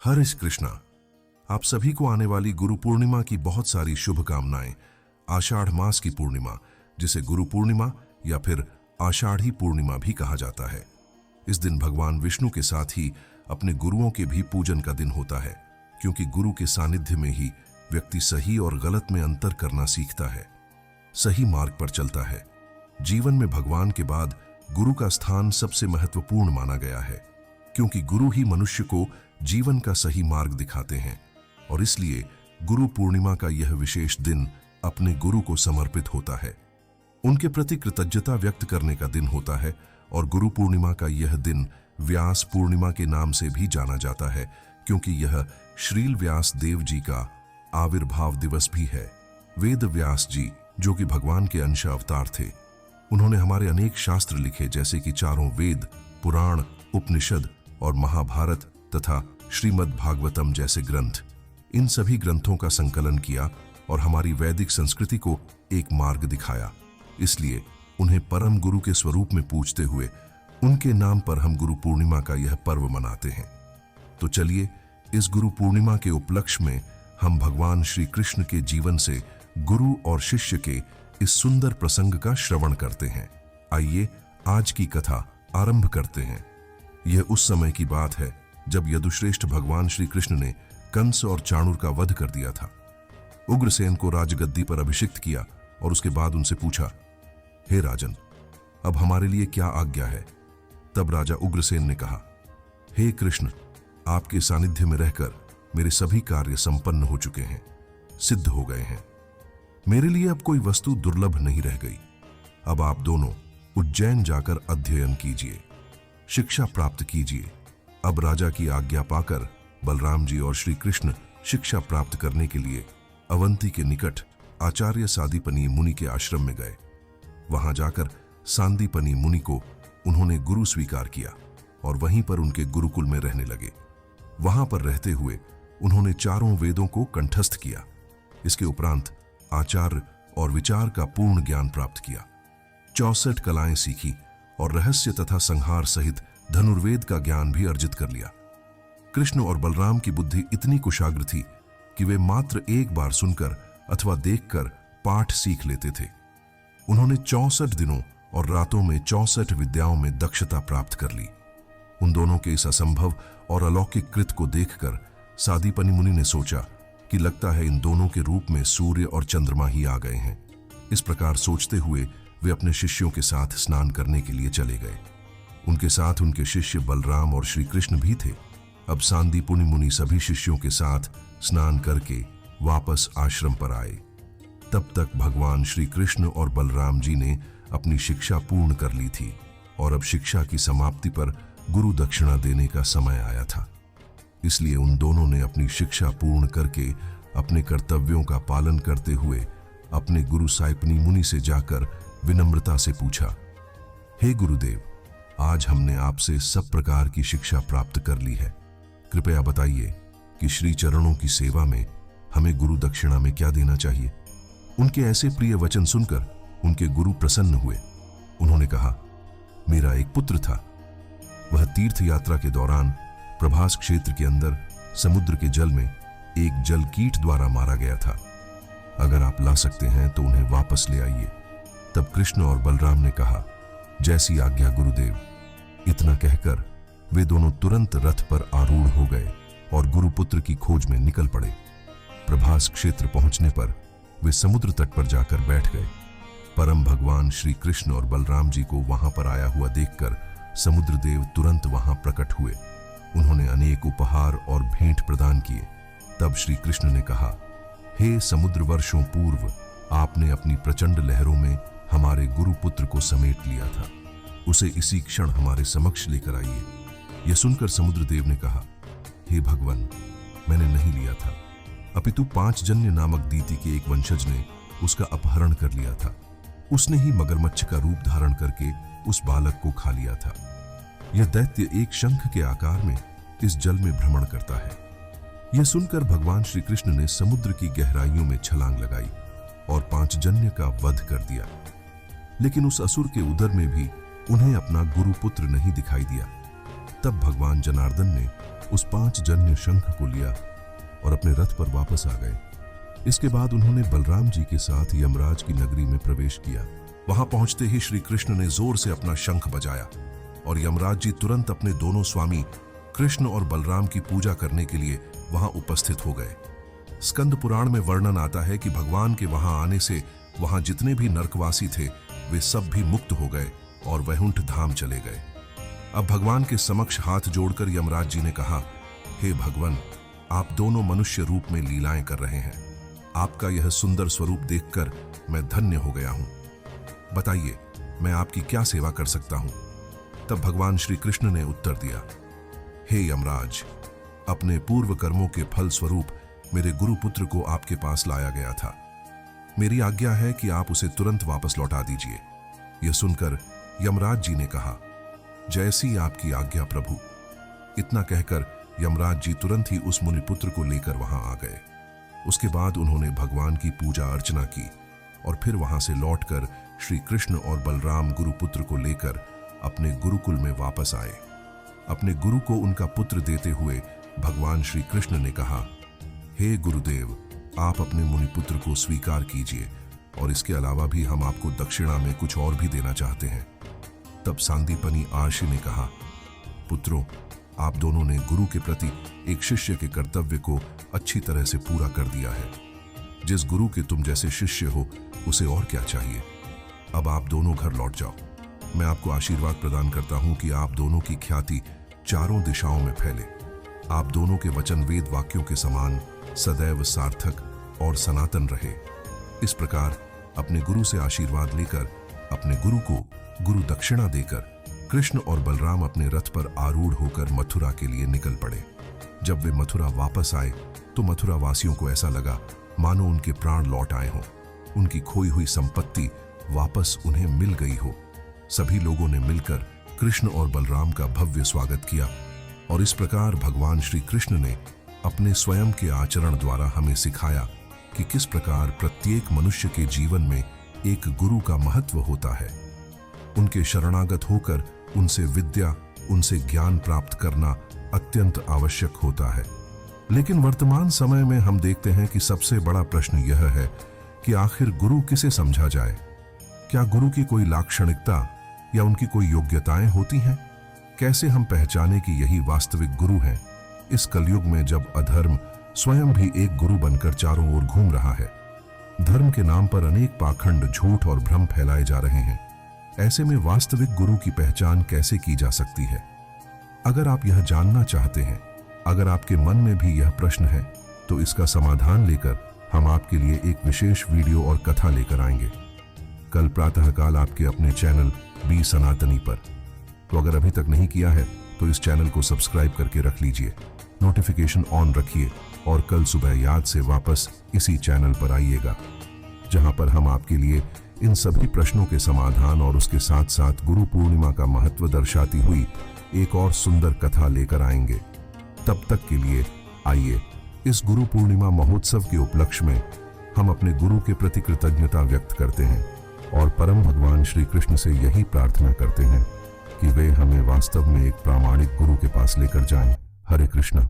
हरे कृष्णा। आप सभी को आने वाली गुरु पूर्णिमा की बहुत सारी शुभकामनाएं। आषाढ़ मास की पूर्णिमा, जिसे गुरु पूर्णिमा या फिर आषाढ़ी पूर्णिमा भी कहा जाता है, इस दिन भगवान विष्णु के साथ ही अपने गुरुओं के भी पूजन का दिन होता है, क्योंकि गुरु के सानिध्य में ही व्यक्ति सही और गलत में अंतर करना सीखता है, सही मार्ग पर चलता है। जीवन में भगवान के बाद गुरु का स्थान सबसे महत्वपूर्ण माना गया है, क्योंकि गुरु ही मनुष्य को जीवन का सही मार्ग दिखाते हैं। और इसलिए गुरु पूर्णिमा का यह विशेष दिन अपने गुरु को समर्पित होता है, उनके प्रति कृतज्ञता व्यक्त करने का दिन होता है। और गुरु पूर्णिमा का यह दिन व्यास पूर्णिमा के नाम से भी जाना जाता है, क्योंकि यह श्रील व्यास देव जी का आविर्भाव दिवस भी है। वेद व्यास जी, जो कि भगवान के अंश अवतार थे, उन्होंने हमारे अनेक शास्त्र लिखे, जैसे कि चारों वेद, पुराण, उपनिषद और महाभारत तथा श्रीमद् भागवतम जैसे ग्रंथ। इन सभी ग्रंथों का संकलन किया और हमारी वैदिक संस्कृति को एक मार्ग दिखाया। इसलिए उन्हें परम गुरु के स्वरूप में पूजते हुए उनके नाम पर हम गुरु पूर्णिमा का यह पर्व मनाते हैं। तो चलिए, इस गुरु पूर्णिमा के उपलक्ष्य में हम भगवान श्री कृष्ण के जीवन से गुरु और शिष्य के इस सुंदर प्रसंग का श्रवण करते हैं। आइए आज की कथा आरंभ करते हैं। यह उस समय की बात है जब यदुश्रेष्ठ भगवान श्री कृष्ण ने कंस और चाणूर का वध कर दिया था। उग्रसेन को राजगद्दी पर अभिषिक्त किया और उसके बाद उनसे पूछा, हे राजन, अब हमारे लिए क्या आज्ञा है? तब राजा उग्रसेन ने कहा, हे कृष्ण, आपके सानिध्य में रहकर मेरे सभी कार्य संपन्न हो चुके हैं, सिद्ध हो गए हैं। मेरे लिए अब कोई वस्तु दुर्लभ नहीं रह गई। अब आप दोनों उज्जैन जाकर अध्ययन कीजिए, शिक्षा प्राप्त कीजिए। अब राजा की आज्ञा पाकर बलराम जी और श्री कृष्ण शिक्षा प्राप्त करने के लिए अवंती के निकट आचार्य सांदीपनी मुनि के आश्रम में गए। वहां जाकर सांदीपनी मुनि को उन्होंने गुरु स्वीकार किया और वहीं पर उनके गुरुकुल में रहने लगे। वहां पर रहते हुए उन्होंने चारों वेदों को कंठस्थ किया। इसके उपरांत आचार्य और विचार का पूर्ण ज्ञान प्राप्त किया, 64 कलाएं सीखी और रहस्य तथा संहार सहित धनुर्वेद का ज्ञान भी अर्जित कर लिया। कृष्ण और बलराम की बुद्धि इतनी कुशाग्र थी कि वे मात्र एक बार सुनकर अथवा देखकर पाठ सीख लेते थे। उन्होंने 64 दिनों और रातों में 64 विद्याओं में दक्षता प्राप्त कर ली। उन दोनों के इस असंभव और अलौकिक कृत को देखकर सांदीपनी मुनि ने सोचा कि लगता है इन दोनों के रूप में सूर्य और चंद्रमा ही आ गए हैं। इस प्रकार सोचते हुए वे अपने शिष्यों के साथ स्नान करने के लिए चले गए। उनके साथ उनके शिष्य बलराम और श्री कृष्ण भी थे। अब सांदीपनी मुनि सभी शिष्यों के साथ स्नान करके वापस आश्रम पर आए। तब तक भगवान श्री कृष्ण और बलराम जी ने अपनी शिक्षा पूर्ण कर ली थी और अब शिक्षा की समाप्ति पर गुरु दक्षिणा देने का समय आया था। इसलिए उन दोनों ने अपनी शिक्षा पूर्ण करके अपने कर्तव्यों का पालन करते हुए अपने गुरु सांदीपनी मुनि से जाकर विनम्रता से पूछा, हे गुरुदेव, आज हमने आपसे सब प्रकार की शिक्षा प्राप्त कर ली है। कृपया बताइए कि श्री चरणों की सेवा में हमें गुरु दक्षिणा में क्या देना चाहिए। उनके ऐसे प्रिय वचन सुनकर उनके गुरु प्रसन्न हुए। उन्होंने कहा, मेरा एक पुत्र था। वह तीर्थ यात्रा के दौरान प्रभास क्षेत्र के अंदर समुद्र के जल में एक जल कीट द्वारा मारा गया था। अगर आप ला सकते हैं तो उन्हें वापस ले आइए। तब कृष्ण और बलराम ने कहा, जैसी आज्ञा गुरुदेव। इतना कहकर वे दोनों तुरंत रथ पर आरूढ़ हो गए और गुरुपुत्र की खोज में निकल पड़े। प्रभास क्षेत्र पहुंचने पर वे समुद्र तट पर जाकर बैठ गए। परम भगवान श्री कृष्ण और बलराम जी को वहां पर आया हुआ देखकर समुद्र देव तुरंत वहां प्रकट हुए। उन्होंने अनेक उपहार और भेंट प्रदान किए। तब श्री कृष्ण ने कहा, हे समुद्र, वर्षों पूर्व आपने अपनी प्रचंड लहरों में हमारे गुरुपुत्र को समेट लिया था। उसे इसी क्षण हमारे समक्ष लेकर आइए। यह सुनकर समुद्रदेव ने कहा, हे भगवान, मैंने नहीं लिया था, अपितु पांचजन्य नामक दीति के एक वंशज ने उसका अपहरण कर लिया था। उसने ही मगरमच्छ का रूप धारण करके उस बालक को खा लिया था। यह दैत्य एक शंख के आकार में इस जल में भ्रमण करता है। यह सुनकर भगवान श्री कृष्ण ने समुद्र की गहराइयों में छलांग लगाई और पांचजन्य का वध कर दिया। लेकिन उस असुर के उदर में भी उन्हें अपना गुरुपुत्र नहीं दिखाई दिया। तब भगवान जनार्दन ने उस 5 जन्य शंख को लिया और अपने रथ पर वापस आ गए। इसके बाद उन्होंने बलराम जी के साथ यमराज की नगरी में प्रवेश किया। वहां पहुंचते ही श्री कृष्ण ने जोर से अपना शंख बजाया और यमराज जी तुरंत अपने दोनों स्वामी कृष्ण और बलराम की पूजा करने के लिए वहां उपस्थित हो गए। स्कंद पुराण में वर्णन आता है कि भगवान के वहां आने से वहां जितने भी नरकवासी थे वे सब भी मुक्त हो गए और वैकुंठ धाम चले गए। अब भगवान के समक्ष हाथ जोड़कर यमराज जी ने कहा, हे भगवान, आप दोनों मनुष्य रूप में लीलाएं कर रहे हैं। आपका यह सुंदर स्वरूप देखकर मैं धन्य हो गया हूं। बताइए, मैं आपकी क्या सेवा कर सकता हूं? तब भगवान श्री कृष्ण ने उत्तर दिया, हे यमराज, अपने पूर्व कर्मों के फल स्वरूप मेरे गुरुपुत्र को आपके पास लाया गया था। मेरी आज्ञा है कि आप उसे तुरंत वापस लौटा दीजिए। यह सुनकर यमराज जी ने कहा, जैसी आपकी आज्ञा प्रभु। इतना कहकर यमराज जी तुरंत ही उस मुनिपुत्र को लेकर वहां आ गए। उसके बाद उन्होंने भगवान की पूजा अर्चना की और फिर वहां से लौटकर श्री कृष्ण और बलराम गुरुपुत्र को लेकर अपने गुरुकुल में वापस आए। अपने गुरु को उनका पुत्र देते हुए भगवान श्री कृष्ण ने कहा, हे गुरुदेव, आप अपने मुनिपुत्र को स्वीकार कीजिए और इसके अलावा भी हम आपको दक्षिणा में कुछ और भी देना चाहते हैं। तब सांदीपनि आर्षि ने कहा, पुत्रों, आप दोनों ने गुरु के प्रति एक शिष्य के कर्तव्य को अच्छी तरह से पूरा कर दिया है। जिस गुरु के तुम जैसे शिष्य हो उसे और क्या चाहिए। अब आप दोनों घर लौट जाओ। मैं आपको आशीर्वाद प्रदान करता हूं कि आप दोनों की ख्याति चारों दिशाओं में फैले। आप दोनों के वचन वेद वाक्यों के समान सदैव सार्थक और सनातन रहे। इस प्रकार अपने गुरु से आशीर्वाद लेकर अपने गुरु को गुरु दक्षिणा देकर कृष्ण और बलराम अपने रथ पर आरूढ़ होकर मथुरा के लिए निकल पड़े। जब वे मथुरा वापस आए तो मथुरा वासियों को ऐसा लगा मानो उनके प्राण लौट आए हों। उनकी खोई हुई संपत्ति वापस उन्हें मिल गई हो। सभी लोगों ने मिलकर कृष्ण और बलराम का भव्य स्वागत किया और इस प्रकार भगवान श्री कृष्ण ने अपने स्वयं के आचरण द्वारा हमें सिखाया कि किस प्रकार प्रत्येक मनुष्य के जीवन में एक गुरु का महत्व होता है। उनके शरणागत होकर उनसे विद्या, उनसे ज्ञान प्राप्त करना अत्यंत आवश्यक होता है। लेकिन वर्तमान समय में हम देखते हैं कि सबसे बड़ा प्रश्न यह है कि आखिर गुरु किसे समझा जाए। क्या गुरु की कोई लाक्षणिकता या उनकी कोई योग्यताएं होती हैं? कैसे हम पहचाने कि यही वास्तविक गुरु हैं? इस कलयुग में जब अधर्म स्वयं भी एक गुरु बनकर चारों ओर घूम रहा है, धर्म के नाम पर अनेक पाखंड, झूठ और भ्रम फैलाए जा रहे हैं, ऐसे में वास्तविक गुरु की पहचान कैसे की जा सकती है? अगर आप यह जानना चाहते हैं, अगर आपके मन में भी यह प्रश्न है, तो इसका समाधान लेकर हम आपके लिए एक विशेष वीडियो और कथा लेकर आएंगे कल प्रातःकाल आपके अपने चैनल बी सनातनी पर। तो अगर अभी तक नहीं किया है तो इस चैनल को सब्सक्राइब करके रख लीजिए, नोटिफिकेशन ऑन रखिए और कल सुबह याद से वापस इसी चैनल पर आइएगा, जहां पर हम आपके लिए इन सभी प्रश्नों के समाधान और उसके साथ साथ गुरु पूर्णिमा का महत्व दर्शाती हुई एक और सुंदर कथा लेकर आएंगे। तब तक के लिए आइए इस गुरु पूर्णिमा महोत्सव के उपलक्ष्य में हम अपने गुरु के प्रति कृतज्ञता व्यक्त करते हैं और परम भगवान श्री कृष्ण से यही प्रार्थना करते हैं कि वे हमें वास्तव में एक प्रामाणिक गुरु के पास लेकर जाएं। हरे कृष्णा।